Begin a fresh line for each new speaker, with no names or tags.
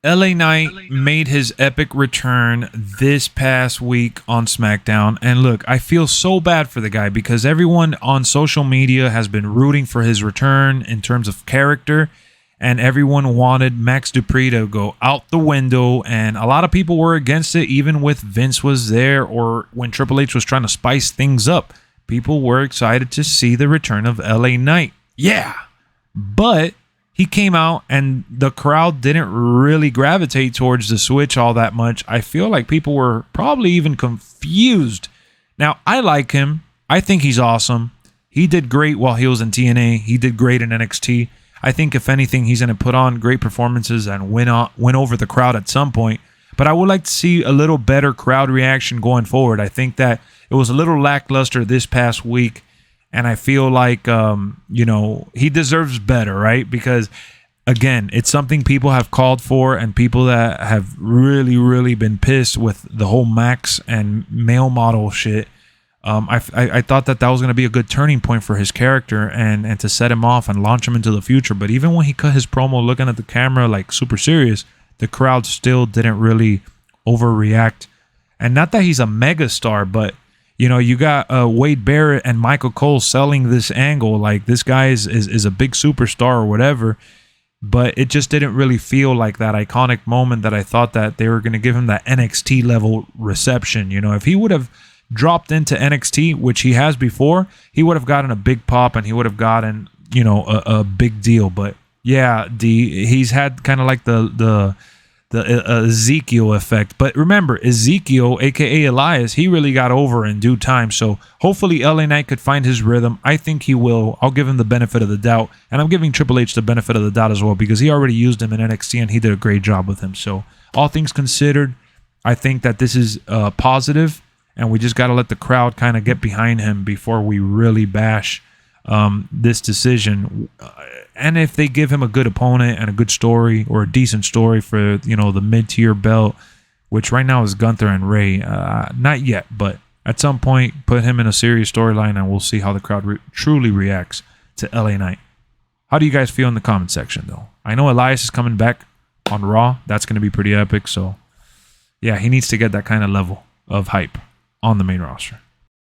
LA Knight made his epic return this past week on SmackDown. And look, I feel so bad for the guy because everyone on social media has been rooting for his return in terms of character. And everyone wanted Max Dupree to go out the window. And a lot of people were against it, even with Vince was there or when Triple H was trying to spice things up. People were excited to see the return of LA Knight. Yeah. But he came out and the crowd didn't really gravitate towards the switch all that much. I feel like people were probably even confused. Now, I like him. I think he's awesome. He did great while he was in TNA. He did great in NXT. I think, if anything, he's going to put on great performances and win over the crowd at some point. But I would like to see a little better crowd reaction going forward. I think that it was a little lackluster this past week. And I feel like, he deserves better, right? Because, again, it's something people have called for and people that have really, really been pissed with the whole Max and male model shit. I thought that was going to be a good turning point for his character and to set him off and launch him into the future. But even when he cut his promo looking at the camera like super serious, the crowd still didn't really overreact. And not that he's a megastar, but you got Wade Barrett and Michael Cole selling this angle like this guy is a big superstar or whatever, but it just didn't really feel like that iconic moment that I thought that they were going to give him that NXT level reception. If he would have dropped into NXT, which he has before, he would have gotten a big pop and he would have gotten, a big deal. But yeah, he's had kind of like the Ezekiel effect. But remember, Ezekiel, aka Elias, he really got over in due time. So hopefully LA Knight could find his rhythm. I think he will. I'll give him the benefit of the doubt. And I'm giving Triple H the benefit of the doubt as well because he already used him in NXT and he did a great job with him. So all things considered, I think that this is positive, and we just got to let the crowd kind of get behind him before we really bash this decision. And if they give him a good opponent and a good story or a decent story for, the mid-tier belt, which right now is Gunther and Ray, not yet, but at some point, put him in a serious storyline and we'll see how the crowd truly reacts to LA Knight. How do you guys feel in the comment section, though? I know Elias is coming back on Raw. That's going to be pretty epic. So, yeah, he needs to get that kind of level of hype on the main roster.